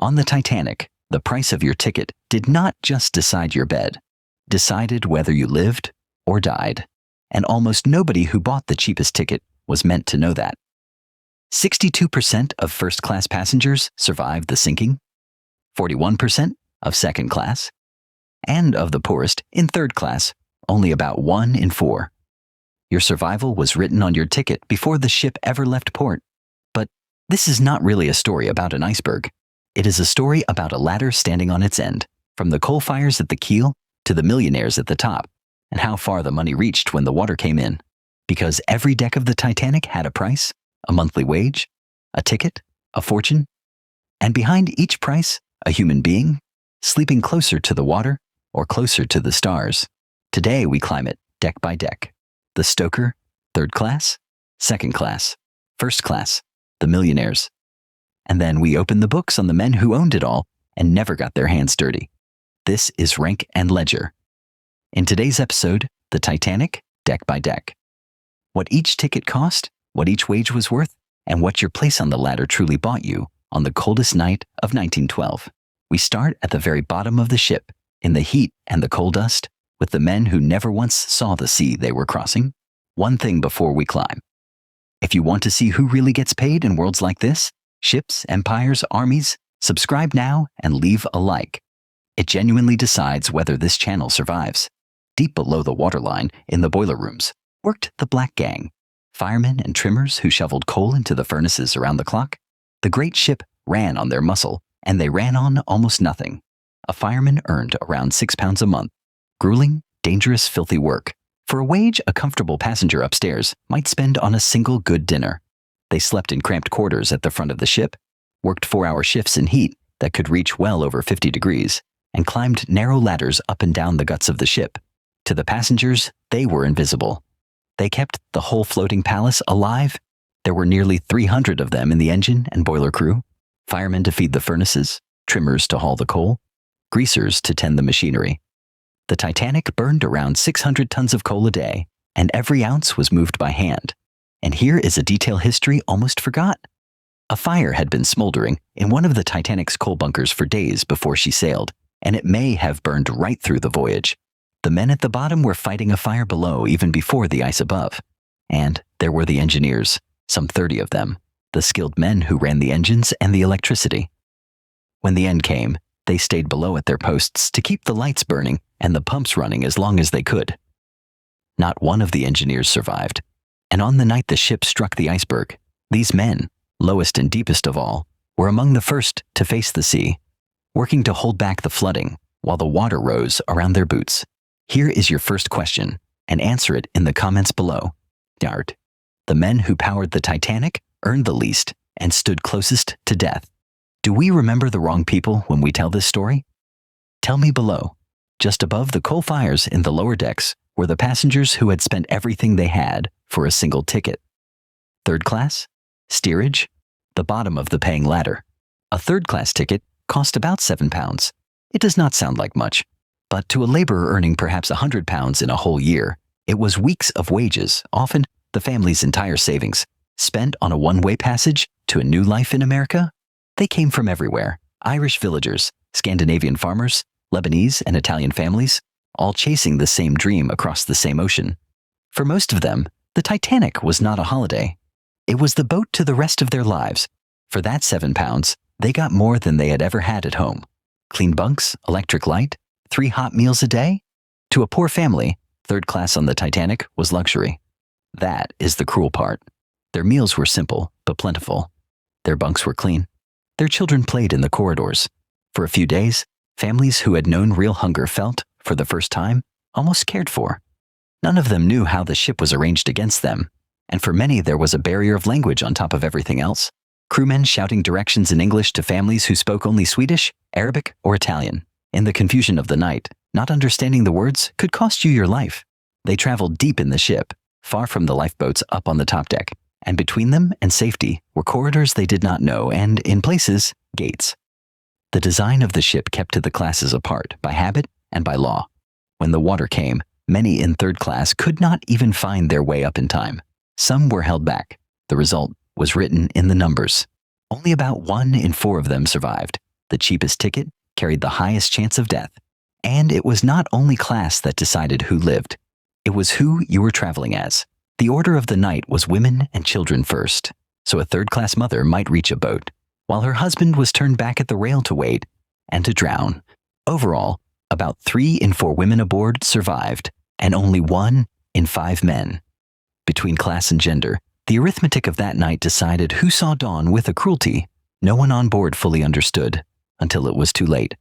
On the Titanic, the price of your ticket did not just decide your bed, decided whether you lived or died. And almost nobody who bought the cheapest ticket was meant to know that. 62% of first-class passengers survived the sinking, 41% of second class, and of the poorest in third class, only about 1 in 4. Your survival was written on your ticket before the ship ever left port. But this is not really a story about an iceberg. It is a story about a ladder standing on its end, from the coal fires at the keel to the millionaires at the top, and how far the money reached when the water came in. Because every deck of the Titanic had a price, a monthly wage, a ticket, a fortune, and behind each price, a human being, sleeping closer to the water or closer to the stars. Today we climb it deck by deck. The stoker, third class, second class, first class, the millionaires. And then we open the books on the men who owned it all and never got their hands dirty. This is Rank and Ledger. In today's episode, the Titanic, deck by deck. What each ticket cost, what each wage was worth, and what your place on the ladder truly bought you on the coldest night of 1912. We start at the very bottom of the ship, in the heat and the coal dust, with the men who never once saw the sea they were crossing. One thing before we climb. If you want to see who really gets paid in worlds like this, ships, empires, armies, subscribe now and leave a like. It genuinely decides whether this channel survives. Deep below the waterline, in the boiler rooms, worked the Black Gang, firemen and trimmers who shoveled coal into the furnaces around the clock. The great ship ran on their muscle, and they ran on almost nothing. A fireman earned around 6 pounds a month. Grueling, dangerous, filthy work. For a wage, a comfortable passenger upstairs might spend on a single good dinner. They slept in cramped quarters at the front of the ship, worked 4-hour shifts in heat that could reach well over 50 degrees, and climbed narrow ladders up and down the guts of the ship. To the passengers, they were invisible. They kept the whole floating palace alive. There were nearly 300 of them in the engine and boiler crew, firemen to feed the furnaces, trimmers to haul the coal, greasers to tend the machinery. The Titanic burned around 600 tons of coal a day, and every ounce was moved by hand. And here is a detail history almost forgot. A fire had been smoldering in one of the Titanic's coal bunkers for days before she sailed, and it may have burned right through the voyage. The men at the bottom were fighting a fire below even before the ice above. And there were the engineers, some 30 of them, the skilled men who ran the engines and the electricity. When the end came, they stayed below at their posts to keep the lights burning and the pumps running as long as they could. Not one of the engineers survived, and on the night the ship struck the iceberg, these men, lowest and deepest of all, were among the first to face the sea, working to hold back the flooding while the water rose around their boots. Here is your first question, and answer it in the comments below. Dart. The men who powered the Titanic earned the least and stood closest to death. Do we remember the wrong people when we tell this story? Tell me below. Just above the coal fires in the lower decks were the passengers who had spent everything they had for a single ticket. Third class? Steerage? The bottom of the paying ladder. A third-class ticket cost about 7 pounds. It does not sound like much, but to a laborer earning perhaps 100 pounds in a whole year, it was weeks of wages, often the family's entire savings, spent on a one-way passage to a new life in America. They came from everywhere: Irish villagers, Scandinavian farmers, Lebanese and Italian families, all chasing the same dream across the same ocean. For most of them, the Titanic was not a holiday. It was the boat to the rest of their lives. For that 7 pounds, they got more than they had ever had at home. Clean bunks, electric light, 3 hot meals a day. To a poor family, third class on the Titanic was luxury. That is the cruel part. Their meals were simple but plentiful. Their bunks were clean. Their children played in the corridors. For a few days, families who had known real hunger felt, for the first time, almost cared for. None of them knew how the ship was arranged against them, and for many there was a barrier of language on top of everything else. Crewmen shouting directions in English to families who spoke only Swedish, Arabic, or Italian. In the confusion of the night, not understanding the words could cost you your life. They traveled deep in the ship, far from the lifeboats up on the top deck, and between them and safety were corridors they did not know and, in places, gates. The design of the ship kept the classes apart by habit and by law. When the water came, many in third class could not even find their way up in time. Some were held back. The result was written in the numbers. Only about 1 in 4 of them survived, The cheapest ticket carried the highest chance of death. And it was not only class that decided who lived. It was who you were traveling as. The order of the night was women and children first, so a third-class mother might reach a boat, while her husband was turned back at the rail to wait and to drown. Overall, about 3 in 4 women aboard survived, and only 1 in 5 men. Between class and gender, the arithmetic of that night decided who saw dawn with a cruelty no one on board fully understood, until it was too late.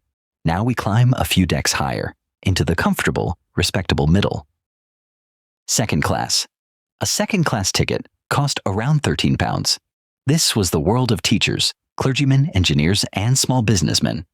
Now we climb a few decks higher, into the comfortable, respectable middle. Second class. A second-class ticket cost around £13. This was the world of teachers, clergymen, engineers, and small businessmen.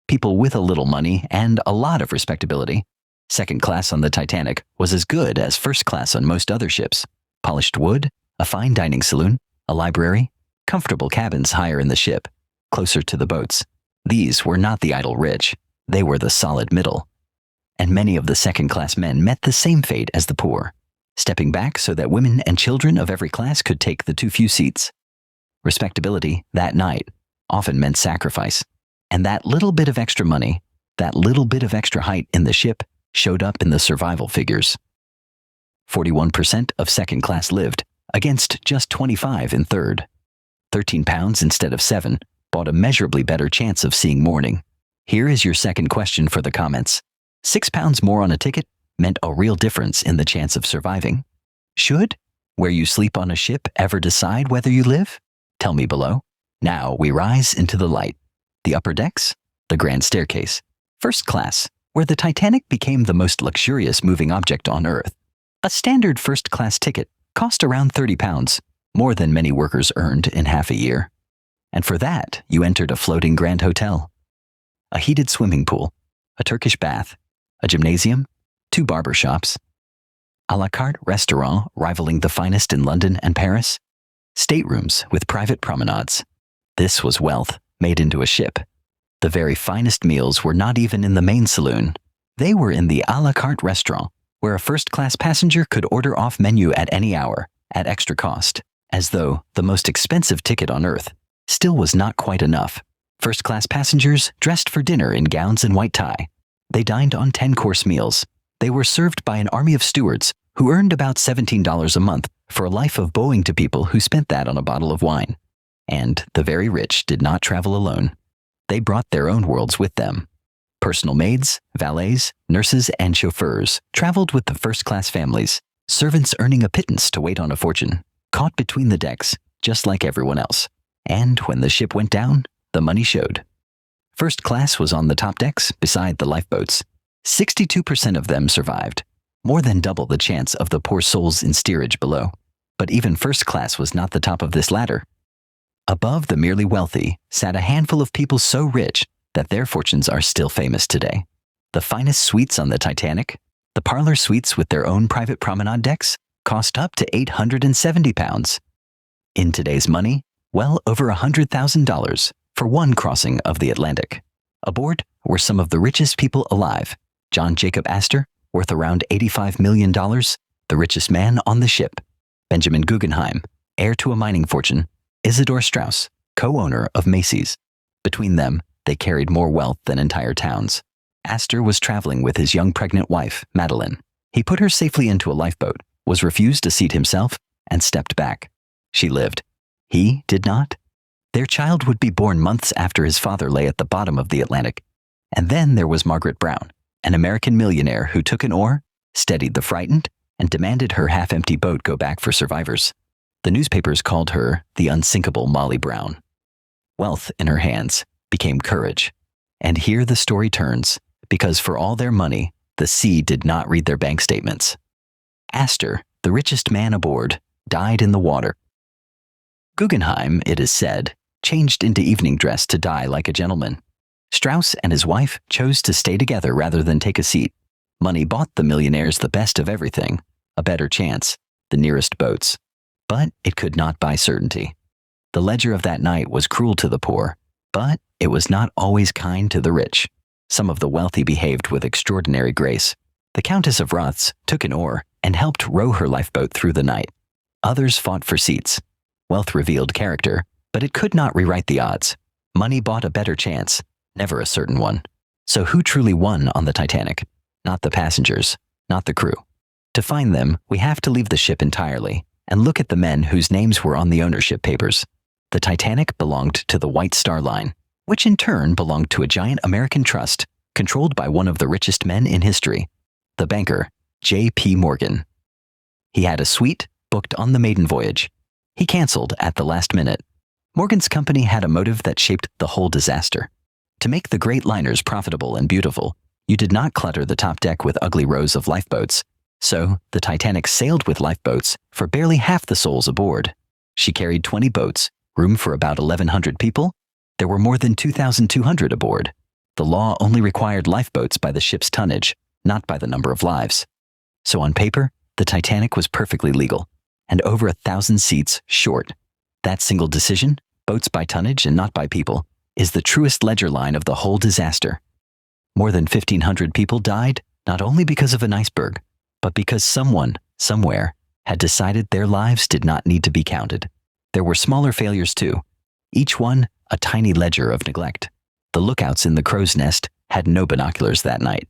People with a little money and a lot of respectability. Second class on the Titanic was as good as first class on most other ships. Polished wood, a fine dining saloon, a library, comfortable cabins higher in the ship, closer to the boats. These were not the idle rich. They were the solid middle. And many of the second-class men met the same fate as the poor, stepping back so that women and children of every class could take the too few seats. Respectability, that night, often meant sacrifice. And that little bit of extra money, that little bit of extra height in the ship, showed up in the survival figures. 41% of second class lived, against just 25 in third. £13 instead of 7 bought a measurably better chance of seeing morning. Here is your second question for the comments. £6 more on a ticket meant a real difference in the chance of surviving. Should where you sleep on a ship ever decide whether you live? Tell me below. Now we rise into the light. The upper decks, the grand staircase. First class, where the Titanic became the most luxurious moving object on Earth. A standard first-class ticket cost around £30, more than many workers earned in half a year. And for that, you entered a floating grand hotel, a heated swimming pool, a Turkish bath, a gymnasium, 2 barber shops, a la carte restaurant rivaling the finest in London and Paris, staterooms with private promenades. This was wealth made into a ship. The very finest meals were not even in the main saloon. They were in the a la carte restaurant, where a first-class passenger could order off menu at any hour, at extra cost, as though the most expensive ticket on Earth still was not quite enough. First-class passengers dressed for dinner in gowns and white tie. They dined on 10-course meals. They were served by an army of stewards who earned about $17 a month for a life of bowing to people who spent that on a bottle of wine. And the very rich did not travel alone. They brought their own worlds with them. Personal maids, valets, nurses, and chauffeurs traveled with the first-class families, servants earning a pittance to wait on a fortune, caught between the decks, just like everyone else. And when the ship went down, the money showed. First class was on the top decks beside the lifeboats. 62% of them survived, more than double the chance of the poor souls in steerage below. But even first class was not the top of this ladder. Above the merely wealthy sat a handful of people so rich that their fortunes are still famous today. The finest suites on the Titanic, the parlor suites with their own private promenade decks, cost up to £870. In today's money, well over $100,000 for one crossing of the Atlantic. Aboard were some of the richest people alive. John Jacob Astor, worth around $85 million, the richest man on the ship. Benjamin Guggenheim, heir to a mining fortune. Isidor Straus, co-owner of Macy's. Between them, they carried more wealth than entire towns. Astor was traveling with his young pregnant wife, Madeline. He put her safely into a lifeboat, was refused a seat himself, and stepped back. She lived. He did not. Their child would be born months after his father lay at the bottom of the Atlantic. And then there was Margaret Brown, an American millionaire who took an oar, steadied the frightened, and demanded her half-empty boat go back for survivors. The newspapers called her the unsinkable Molly Brown. Wealth in her hands became courage. And here the story turns, because for all their money, the sea did not read their bank statements. Astor, the richest man aboard, died in the water. Guggenheim, it is said, changed into evening dress to die like a gentleman. Straus and his wife chose to stay together rather than take a seat. Money bought the millionaires the best of everything, a better chance, the nearest boats. But it could not buy certainty. The ledger of that night was cruel to the poor, but it was not always kind to the rich. Some of the wealthy behaved with extraordinary grace. The Countess of Roths took an oar and helped row her lifeboat through the night. Others fought for seats. Wealth revealed character, but it could not rewrite the odds. Money bought a better chance, Never a certain one. So who truly won on the Titanic? Not the passengers, not the crew. To find them, we have to leave the ship entirely and look at the men whose names were on the ownership papers. The Titanic belonged to the White Star Line, which in turn belonged to a giant American trust controlled by one of the richest men in history, the banker, J.P. Morgan. He had a suite booked on the maiden voyage. He canceled at the last minute. Morgan's company had a motive that shaped the whole disaster. To make the great liners profitable and beautiful, you did not clutter the top deck with ugly rows of lifeboats. So, the Titanic sailed with lifeboats for barely half the souls aboard. She carried 20 boats, room for about 1,100 people. There were more than 2,200 aboard. The law only required lifeboats by the ship's tonnage, not by the number of lives. So on paper, the Titanic was perfectly legal, and over 1,000 seats short. That single decision, boats by tonnage and not by people, is the truest ledger line of the whole disaster. More than 1,500 people died, not only because of an iceberg, but because someone, somewhere, had decided their lives did not need to be counted. There were smaller failures too, each one a tiny ledger of neglect. The lookouts in the crow's nest had no binoculars that night.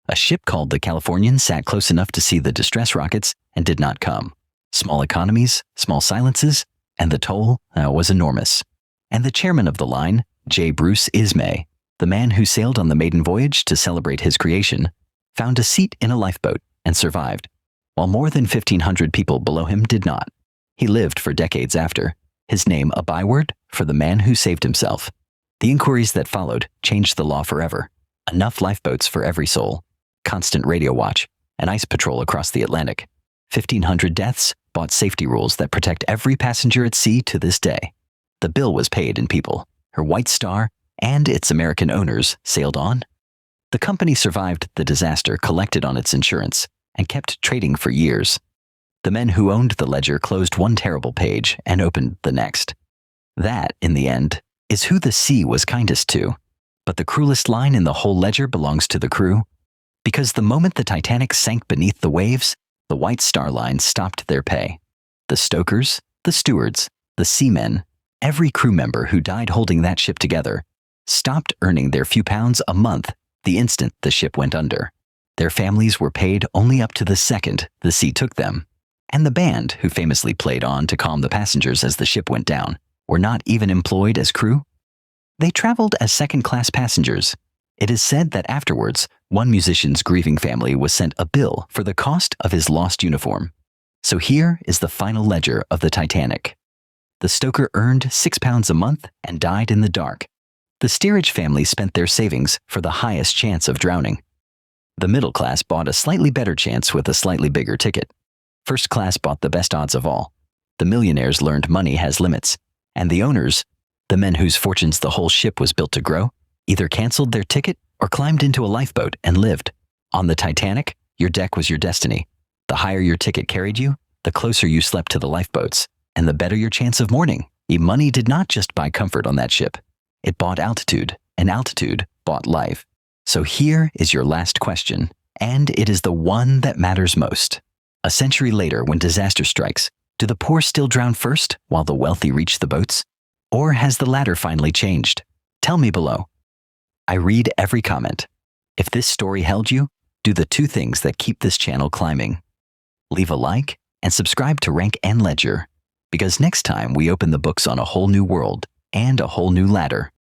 A ship called the Californian sat close enough to see the distress rockets and did not come. Small economies, small silences, and the toll was enormous. And the chairman of the line, J. Bruce Ismay, the man who sailed on the maiden voyage to celebrate his creation, found a seat in a lifeboat and survived, while more than 1,500 people below him did not. He lived for decades after, his name a byword for the man who saved himself. The inquiries that followed changed the law forever. Enough lifeboats for every soul, constant radio watch, an ice patrol across the Atlantic. 1,500 deaths bought safety rules that protect every passenger at sea to this day. The bill was paid in people. Her White Star and its American owners sailed on. The company survived the disaster, collected on its insurance, and kept trading for years. The men who owned the ledger closed one terrible page and opened the next. That, in the end, is who the sea was kindest to. But the cruelest line in the whole ledger belongs to the crew, because the moment the Titanic sank beneath the waves, the White Star Line stopped their pay. The stokers, the stewards, the seamen, every crew member who died holding that ship together, stopped earning their few pounds a month the instant the ship went under. Their families were paid only up to the second the sea took them. And the band, who famously played on to calm the passengers as the ship went down, were not even employed as crew. They traveled as second-class passengers. It is said that afterwards, one musician's grieving family was sent a bill for the cost of his lost uniform. So here is the final ledger of the Titanic. The stoker earned £6 a month and died in the dark. The steerage family spent their savings for the highest chance of drowning. The middle class bought a slightly better chance with a slightly bigger ticket. First class bought the best odds of all. The millionaires learned money has limits, and the owners, the men whose fortunes the whole ship was built to grow, either canceled their ticket or climbed into a lifeboat and lived. On the Titanic, your deck was your destiny. The higher your ticket carried you, the closer you slept to the lifeboats, and the better your chance of morning. Money did not just buy comfort on that ship. It bought altitude, and altitude bought life. So here is your last question, and it is the one that matters most. A century later, when disaster strikes, do the poor still drown first while the wealthy reach the boats? Or has the latter finally changed? Tell me below. I read every comment. If this story held you, do the two things that keep this channel climbing. Leave a like and subscribe to Rank and Ledger, because next time we open the books on a whole new world and a whole new ladder.